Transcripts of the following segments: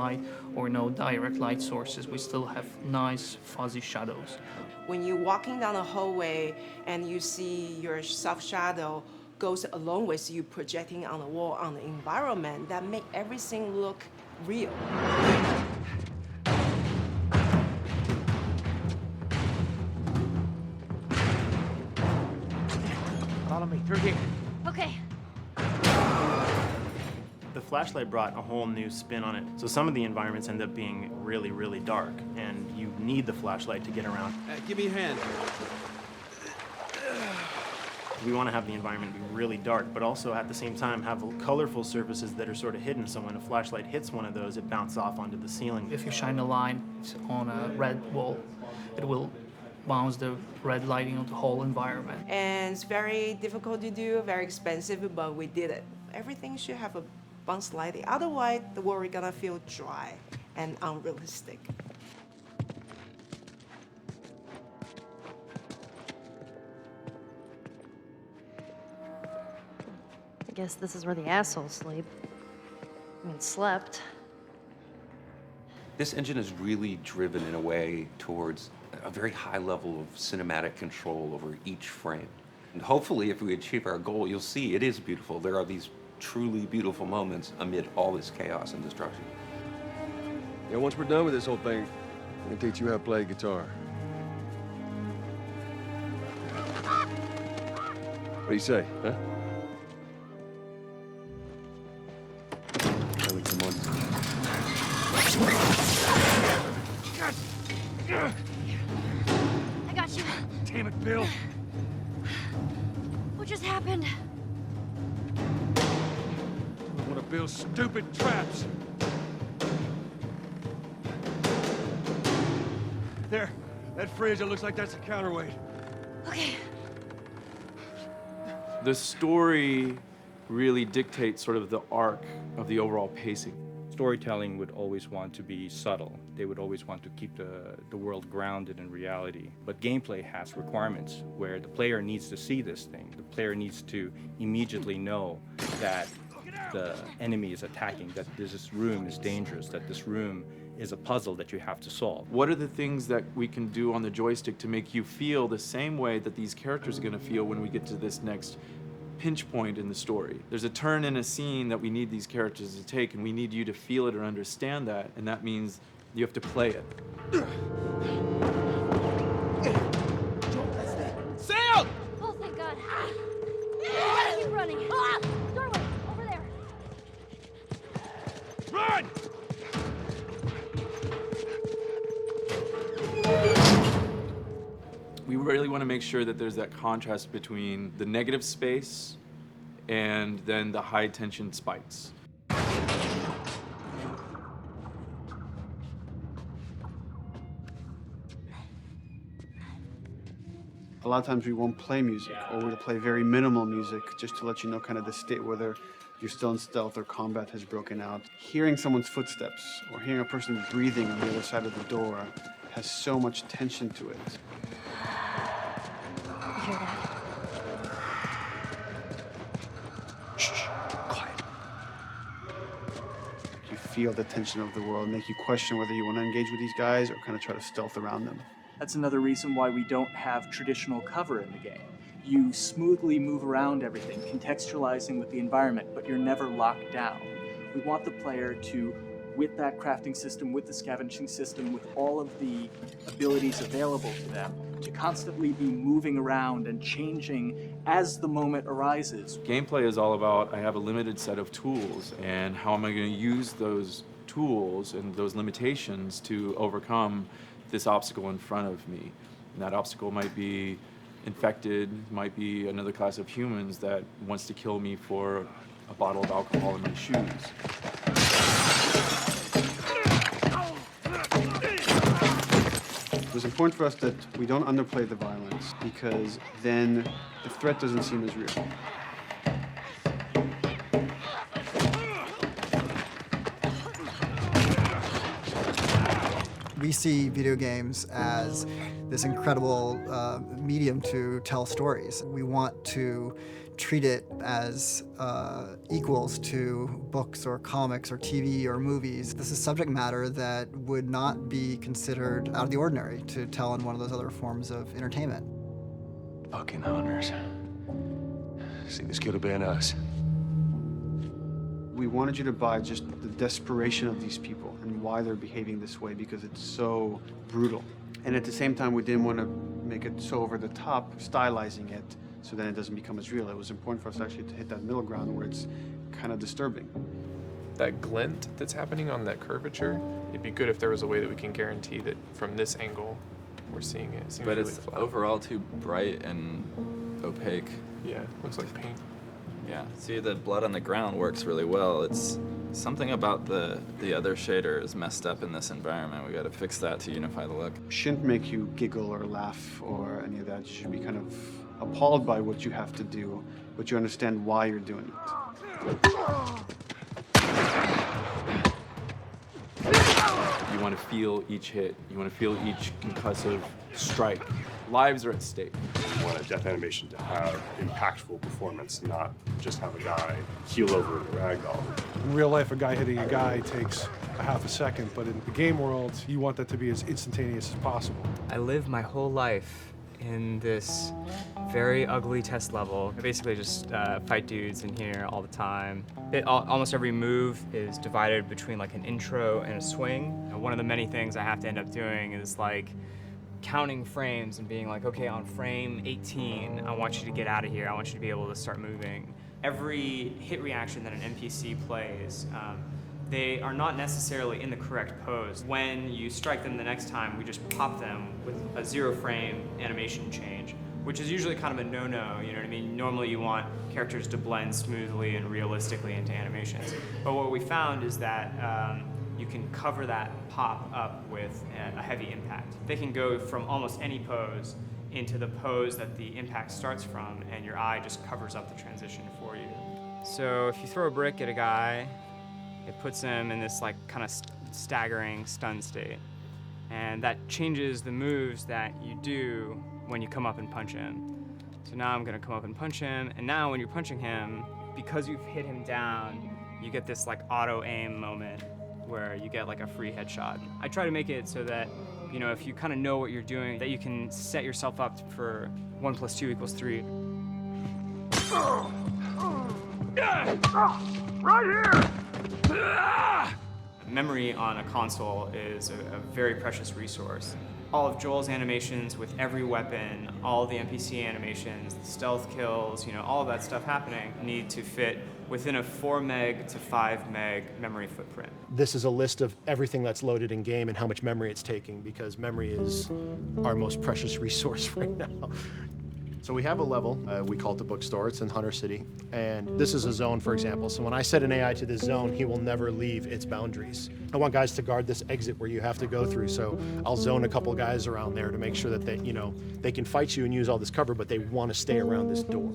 light or no direct light sources, we still have nice fuzzy shadows. When you're walking down the hallway and you see your self-shadow goes along with you projecting on the wall, on the environment, that make everything look real. Follow me through here. Okay. The flashlight brought a whole new spin on it. So some of the environments end up being really, really dark, and you need the flashlight to get around. Give me a hand. We want to have the environment be really dark, but also at the same time have colorful surfaces that are sort of hidden, so when a flashlight hits one of those, it bounces off onto the ceiling. If you shine a light on a red wall, it will bounce the red lighting on the whole environment. And it's very difficult to do, very expensive, but we did it. Everything should have a bounce lighting. Otherwise, the world is gonna feel dry and unrealistic. I guess this is where the assholes sleep. I mean, slept. This engine is really driven in a way towards a very high level of cinematic control over each frame. And hopefully, if we achieve our goal, you'll see it is beautiful. There are these truly beautiful moments amid all this chaos and destruction. Yeah, once we're done with this whole thing, I can teach you how to play guitar. What do you say, huh? I need some money. I got you. Damn it, Bill. What just happened? One of Bill's stupid traps. There, that fridge, it looks like that's a counterweight. Okay. The story really dictates sort of the arc of the overall pacing. Storytelling would always want to be subtle. They would always want to keep the world grounded in reality. But gameplay has requirements where the player needs to see this thing. The player needs to immediately know that the enemy is attacking, that this room is dangerous, that this room is a puzzle that you have to solve. What are the things that we can do on the joystick to make you feel the same way that these characters are going to feel when we get to this next pinch point in the story? There's a turn in a scene that we need these characters to take, and we need you to feel it or understand that, and that means you have to play it. Sam! Oh, thank God. Gotta keep running. Ah! Doorway, over there. Run! We really want to make sure that there's that contrast between the negative space and then the high tension spikes. A lot of times we won't play music, or we'll play very minimal music just to let you know kind of the state, whether you're still in stealth or combat has broken out. Hearing someone's footsteps or hearing a person breathing on the other side of the door has so much tension to it. You hear that? Shh, quiet. You feel the tension of the world, make you question whether you want to engage with these guys or kind of try to stealth around them. That's another reason why we don't have traditional cover in the game. You smoothly move around everything, contextualizing with the environment, but you're never locked down. We want the player to, with that crafting system, with the scavenging system, with all of the abilities available to them, to constantly be moving around and changing as the moment arises. Gameplay is all about, I have a limited set of tools, and how am I going to use those tools and those limitations to overcome this obstacle in front of me. And that obstacle might be infected, might be another class of humans that wants to kill me for a bottle of alcohol in my shoes. It was important for us that we don't underplay the violence, because then the threat doesn't seem as real. We see video games as this incredible medium to tell stories. We want to treat it as equals to books or comics or TV or movies. This is subject matter that would not be considered out of the ordinary to tell in one of those other forms of entertainment. Fucking hunters. See, this could have been us. We wanted you to buy just the desperation of these people and why they're behaving this way, because it's so brutal. And at the same time, we didn't want to make it so over the top, stylizing it, so then it doesn't become as real. It was important for us actually to hit that middle ground where it's kind of disturbing. That glint that's happening on that curvature, it'd be good if there was a way that we can guarantee that from this angle, we're seeing it. It seems But really it's flat. overall too bright and opaque. Yeah, looks like paint. Yeah, see, the blood on the ground works really well. It's something about the other shader is messed up in this environment. We got to fix that to unify the look. Shouldn't make you giggle or laugh or any of that. You should be kind of appalled by what you have to do, but you understand why you're doing it. You want to feel each hit. You want to feel each concussive strike. Lives are at stake. You want a death animation to have impactful performance, not just have a guy keel over in a ragdoll. In real life, a guy hitting a guy takes a half a second, but in the game world, you want that to be as instantaneous as possible. I lived my whole life in this very ugly test level. I basically just fight dudes in here all the time. Almost every move is divided between like an intro and a swing. And one of the many things I have to end up doing is like counting frames and being like, okay, on frame 18, I want you to get out of here. I want you to be able to start moving. Every hit reaction that an NPC plays, they are not necessarily in the correct pose. When you strike them the next time, we just pop them with a 0 frame animation change, which is usually kind of a no-no, you know what I mean? Normally you want characters to blend smoothly and realistically into animations. But what we found is that you can cover that pop up with a heavy impact. They can go from almost any pose into the pose that the impact starts from, and your eye just covers up the transition for you. So if you throw a brick at a guy, it puts him in this like kind of staggering stun state. And that changes the moves that you do when you come up and punch him. So now I'm gonna come up and punch him, and now when you're punching him, because you've hit him down, you get this like auto aim moment where you get like a free headshot. I try to make it so that, you know, if you kind of know what you're doing, that you can set yourself up for 1 + 2 = 3. Right here! Memory on a console is a very precious resource. All of Joel's animations with every weapon, all the NPC animations, the stealth kills, you know, all of that stuff happening need to fit within a 4 meg to 5 meg memory footprint. This is a list of everything that's loaded in game and how much memory it's taking, because memory is our most precious resource right now. So we have a level, we call it the bookstore, it's in Hunter City, and this is a zone, for example. So when I set an AI to this zone, he will never leave its boundaries. I want guys to guard this exit where you have to go through, so I'll zone a couple guys around there to make sure that they, you know, they can fight you and use all this cover, but they want to stay around this door.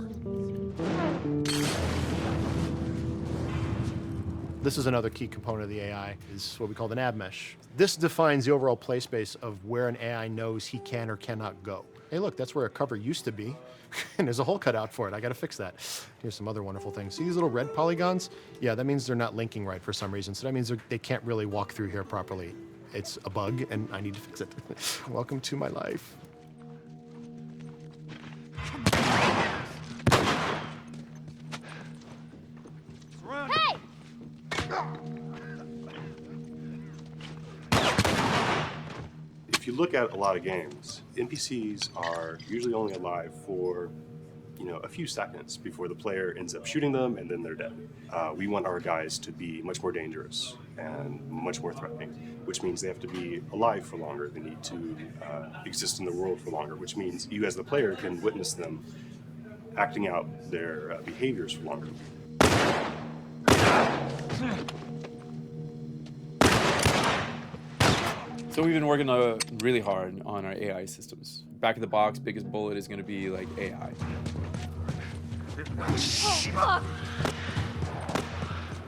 This is another key component of the AI, is what we call the nav mesh. This defines the overall play space of where an AI knows he can or cannot go. Hey, look, that's where a cover used to be, and there's a hole cut out for it. I gotta fix that. Here's some other wonderful things. See these little red polygons? Yeah, that means they're not linking right for some reason, so that means they can't really walk through here properly. It's a bug, and I need to fix it. Welcome to my life. Hey! If you look at a lot of games, NPCs are usually only alive for, you know, a few seconds before the player ends up shooting them and then they're dead. We want our guys to be much more dangerous and much more threatening, which means they have to be alive for longer. They need to exist in the world for longer, which means you as the player can witness them acting out their behaviors for longer. So we've been working really hard on our AI systems. Back of the box, biggest bullet is going to be like AI. Oh, fuck!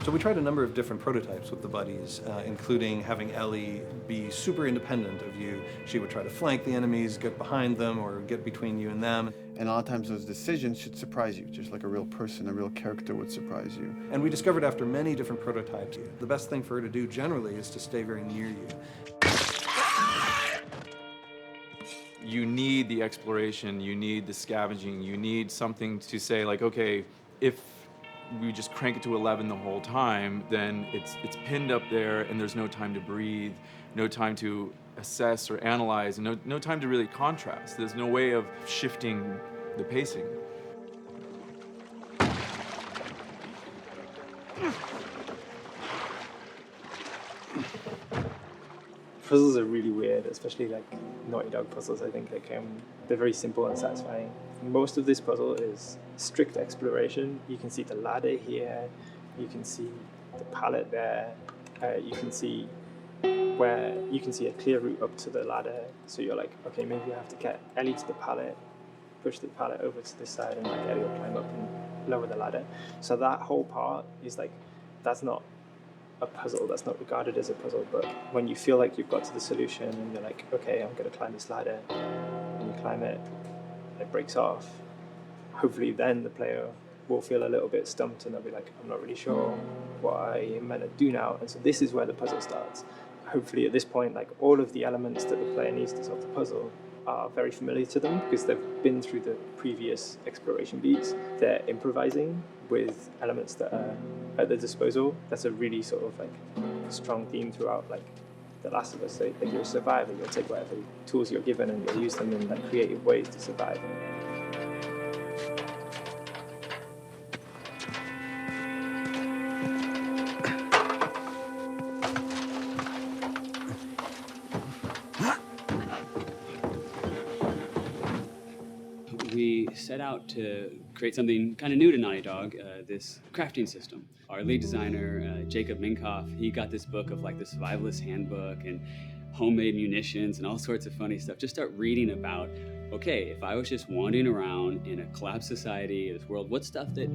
So we tried a number of different prototypes with the buddies, including having Ellie be super independent of you. She would try to flank the enemies, get behind them, or get between you and them. And a lot of times those decisions should surprise you, just like a real person, a real character would surprise you. And we discovered after many different prototypes, the best thing for her to do generally is to stay very near you. You need the exploration, you need the scavenging, you need something to say like, okay, if we just crank it to 11 the whole time, then it's pinned up there and there's no time to breathe, no time to assess or analyze, and no time to really contrast. There's no way of shifting the pacing. Puzzles are really weird, especially like Naughty Dog puzzles. I think they're very simple and satisfying. Most of this puzzle is strict exploration. You can see the ladder here, you can see the pallet there, you can see a clear route up to the ladder. So you're like, okay, maybe I have to get Ellie to the pallet, push the pallet over to this side, and like Ellie will climb up and lower the ladder. So that whole part is like, that's not a puzzle, that's not regarded as a puzzle, but when you feel like you've got to the solution and you're like, okay, I'm going to climb this ladder, and you climb it, and it breaks off, hopefully then the player will feel a little bit stumped and they'll be like, I'm not really sure what I am meant to do now, and so this is where the puzzle starts. Hopefully at this point, like all of the elements that the player needs to solve the puzzle are very familiar to them because they've been through the previous exploration beats. They're improvising with elements that are at their disposal. That's a really sort of like strong theme throughout like The Last of Us. So like you're a survivor, you'll take whatever tools you're given and you'll use them in like creative ways to survive. We set out to create something kind of new to Naughty Dog, this crafting system. Our lead designer, Jacob Minkoff, he got this book of like the survivalist handbook and homemade munitions and all sorts of funny stuff. Just start reading about, okay, if I was just wandering around in a collapsed society, this world, what stuff that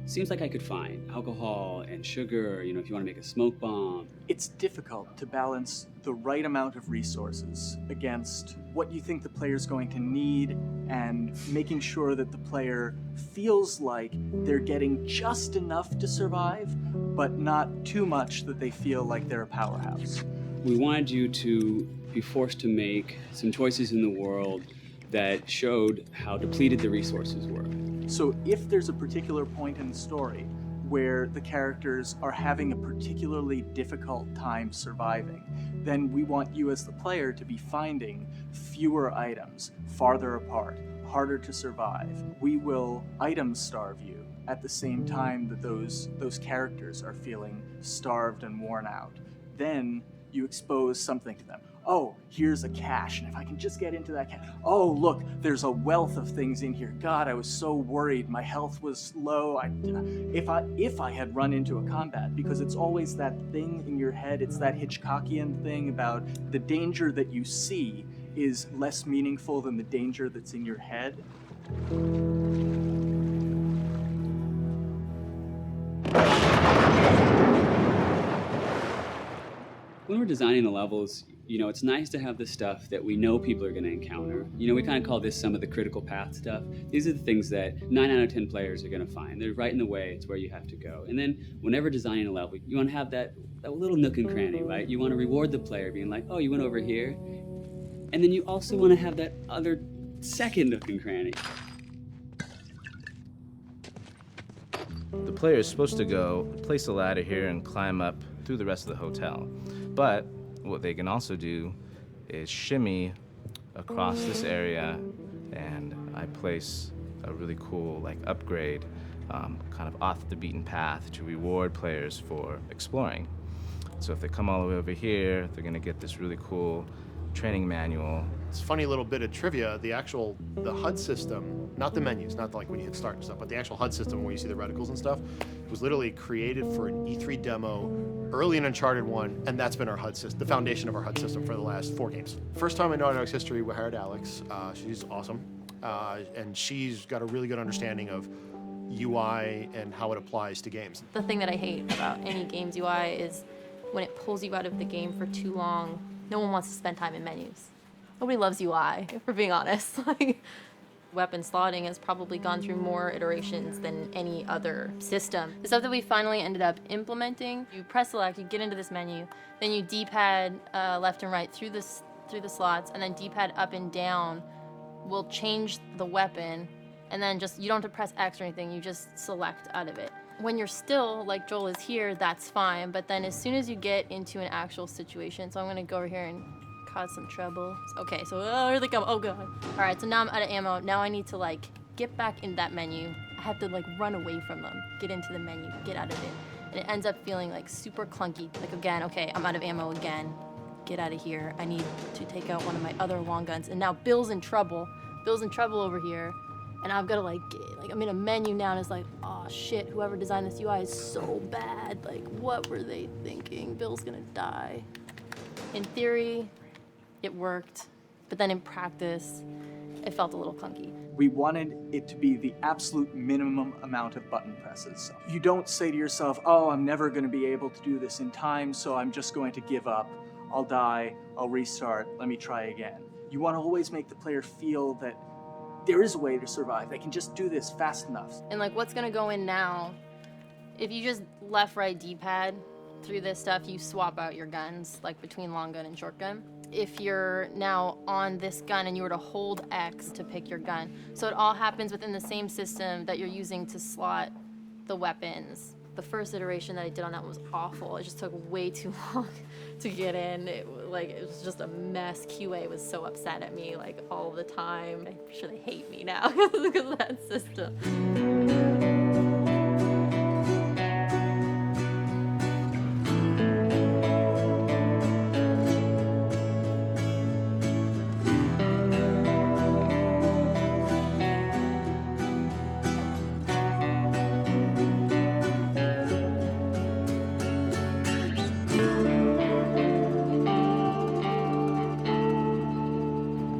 seems like I could find? Alcohol and sugar, you know, if you want to make a smoke bomb. It's difficult to balance the right amount of resources against what you think the player's going to need and making sure that the player feels like they're getting just enough to survive, but not too much that they feel like they're a powerhouse. We wanted you to be forced to make some choices in the world that showed how depleted the resources were. So if there's a particular point in the story where the characters are having a particularly difficult time surviving, then we want you as the player to be finding fewer items, farther apart, harder to survive. We will item starve you at the same time that those characters are feeling starved and worn out. Then you expose something to them. Oh, here's a cache, and if I can just get into that cache. Oh, look, there's a wealth of things in here. God, I was so worried. My health was low. If I had run into a combat, because it's always that thing in your head, it's that Hitchcockian thing about the danger that you see is less meaningful than the danger that's in your head. When we're designing the levels, you know, it's nice to have the stuff that we know people are going to encounter. You know, we kind of call this some of the critical path stuff. These are the things that 9 out of 10 players are going to find. They're right in the way. It's where you have to go. And then whenever designing a level, you want to have that little nook and cranny, right? You want to reward the player being like, oh, you went over here. And then you also want to have that other second nook and cranny. The player is supposed to go place a ladder here and climb up through the rest of the hotel. But what they can also do is shimmy across this area, and I place a really cool like upgrade kind of off the beaten path to reward players for exploring. So if they come all the way over here, they're gonna get this really cool training manual. It's a funny little bit of trivia. The HUD system, not the menus, not like when you hit start and stuff, but the actual HUD system where you see the reticles and stuff, was literally created for an E3 demo early in Uncharted 1, and that's been our HUD system, the foundation of our HUD system for the last 4 games. First time in Naughty Dog's history, we hired Alex. She's awesome, and she's got a really good understanding of UI and how it applies to games. The thing that I hate about any game's UI is when it pulls you out of the game for too long. No one wants to spend time in menus. Nobody loves UI, if we're being honest. Like, weapon slotting has probably gone through more iterations than any other system. The stuff that we finally ended up implementing, you press select, you get into this menu, then you D-pad left and right through the slots, and then D-pad up and down will change the weapon, and then just, you don't have to press X or anything, you just select out of it. When you're still, like Joel is here, that's fine, but then as soon as you get into an actual situation, so I'm gonna go over here and cause some trouble. Okay, so here they come, oh god. All right, so now I'm out of ammo. Now I need to like get back in that menu. I have to like run away from them, get into the menu, get out of it. And it ends up feeling like super clunky. Like again, okay, I'm out of ammo again. Get out of here. I need to take out one of my other long guns. And now Bill's in trouble. Bill's in trouble over here. And I've got to like I'm in a menu now and it's like, oh shit, whoever designed this UI is so bad. Like, what were they thinking? Bill's gonna die. In theory, it worked, but then in practice, it felt a little clunky. We wanted it to be the absolute minimum amount of button presses. You don't say to yourself, oh, I'm never going to be able to do this in time, so I'm just going to give up. I'll die, I'll restart, let me try again. You want to always make the player feel that there is a way to survive. They can just do this fast enough. And like what's gonna go in now, if you just left, right, D-pad through this stuff, you swap out your guns, like between long gun and short gun. If you're now on this gun and you were to hold X to pick your gun. So it all happens within the same system that you're using to slot the weapons. The first iteration that I did on that was awful. It just took way too long to get in. It was just a mess. QA was so upset at me like all the time. I'm sure they hate me now because of that system.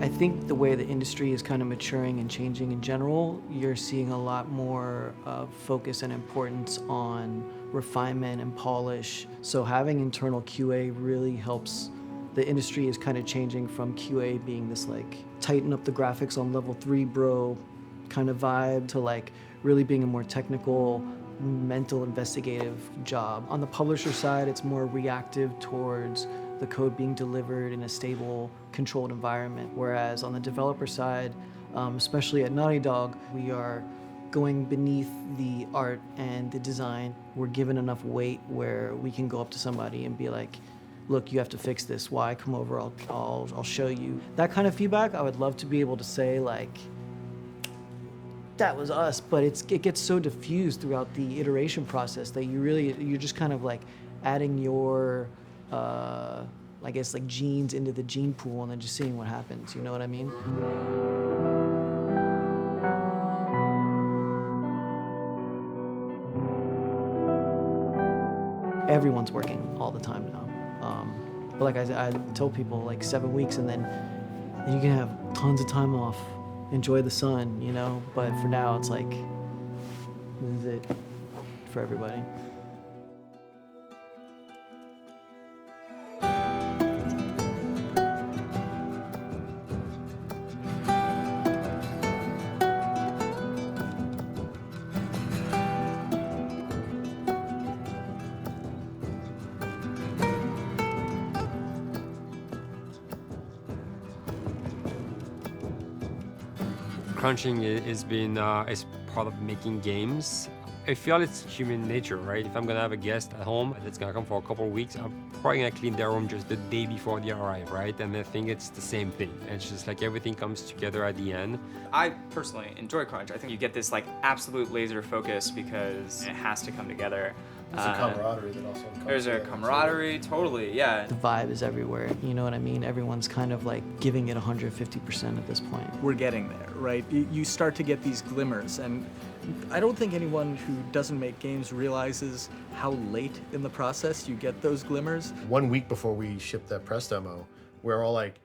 I think the way the industry is kind of maturing and changing in general, you're seeing a lot more focus and importance on refinement and polish. So having internal QA really helps. The industry is kind of changing from QA being this like tighten up the graphics on level 3 bro kind of vibe to like really being a more technical, mental, investigative job. On the publisher side, it's more reactive towards the code being delivered in a stable, controlled environment. Whereas on the developer side, especially at Naughty Dog, we are going beneath the art and the design. We're given enough weight where we can go up to somebody and be like, look, you have to fix this. Why? Come over, I'll show you. That kind of feedback, I would love to be able to say like, that was us, but it gets so diffused throughout the iteration process that you're just kind of like adding your, I guess like genes into the gene pool and then just seeing what happens, you know what I mean? Everyone's working all the time now. But like I tell people, like 7 weeks and then you can have tons of time off, enjoy the sun, you know? But for now, it's like, this is it for everybody. Crunching is part of making games. I feel it's human nature, right? If I'm gonna have a guest at home that's gonna come for a couple of weeks, I'm probably gonna clean their room just the day before they arrive, right? And I think it's the same thing. It's just like everything comes together at the end. I personally enjoy crunch. I think you get this like absolute laser focus because it has to come together. There's a camaraderie that also comes There's a camaraderie, totally, yeah. The vibe is everywhere, you know what I mean? Everyone's kind of like giving it 150% at this point. We're getting there, right? You start to get these glimmers, and I don't think anyone who doesn't make games realizes how late in the process you get those glimmers. 1 week before we shipped that press demo, we're all like,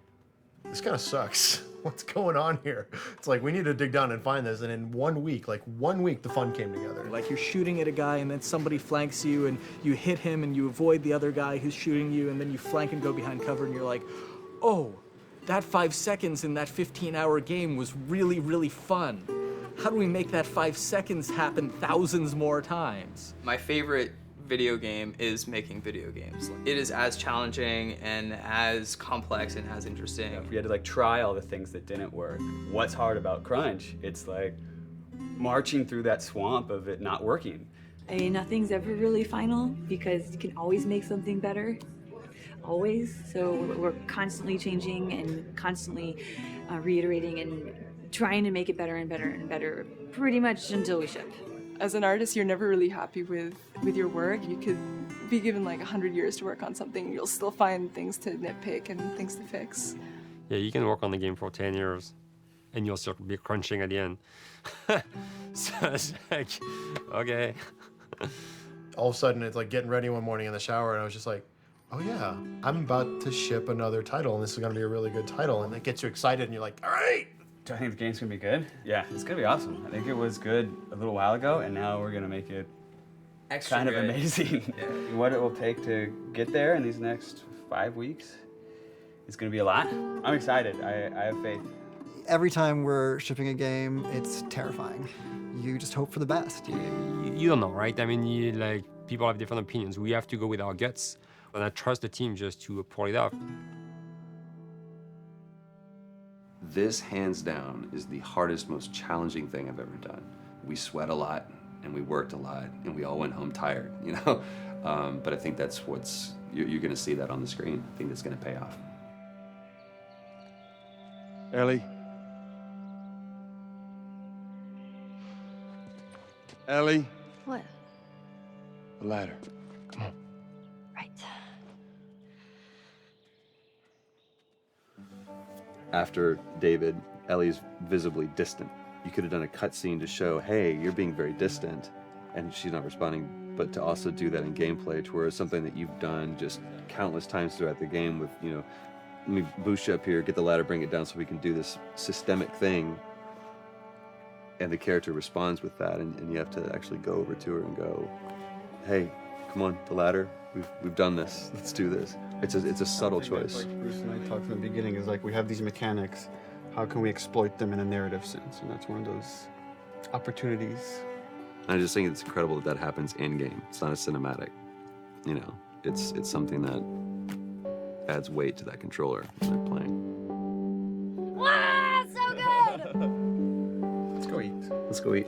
this kind of sucks. what's going on here? It's like, we need to dig down and find this. And in 1 week, the fun came together. Like you're shooting at a guy and then somebody flanks you and you hit him and you avoid the other guy who's shooting you and then you flank and go behind cover and you're like, oh, that 5 seconds in that 15-hour game was really, really fun. How do we make that 5 seconds happen thousands more times? My favorite video game is making video games. It is as challenging and as complex and as interesting. If we had to like try all the things that didn't work, what's hard about Crunch? It's like marching through that swamp of it not working. I mean, nothing's ever really final because you can always make something better, always. So we're constantly changing and constantly reiterating and trying to make it better and better and better, pretty much until we ship. As an artist, you're never really happy with your work. You could be given like 100 years to work on something, you'll still find things to nitpick and things to fix. Yeah, you can work on the game for 10 years and you'll still be crunching at the end. So it's like, okay. All of a sudden, it's like getting ready one morning in the shower, and I was just like, oh yeah, I'm about to ship another title, and this is gonna be a really good title, and it gets you excited, and you're like, all right. Do I think the game's gonna be good? Yeah, it's gonna be awesome. I think it was good a little while ago, and now we're gonna make it Extra kind of good. amazing. Yeah. What it will take to get there in these next 5 weeks, it's gonna be a lot. I'm excited. I have faith. Every time we're shipping a game, it's terrifying. You just hope for the best. You don't know, right? I mean, people have different opinions. We have to go with our guts. And I trust the team just to pull it off. This, hands down, is the hardest, most challenging thing I've ever done. We sweat a lot, and we worked a lot, and we all went home tired, you know? But I think that's you're gonna see that on the screen. I think that's gonna pay off. Ellie? Ellie? What? The ladder. Come on. Right. After David, Ellie's visibly distant. You could have done a cutscene to show, hey, you're being very distant, and she's not responding, but to also do that in gameplay, to where it's something that you've done just countless times throughout the game with, you know, let me boost you up here, get the ladder, bring it down so we can do this systemic thing. And the character responds with that, and you have to actually go over to her and go, hey, come on, the ladder, we've done this, let's do this. It's a subtle choice. Like Bruce and I talked from the beginning, is like we have these mechanics, how can we exploit them in a narrative sense? And that's one of those opportunities. I just think it's incredible that happens in-game. It's not a cinematic, you know, it's something that adds weight to that controller when they're playing. Wow, so good! Let's go eat. Let's go eat.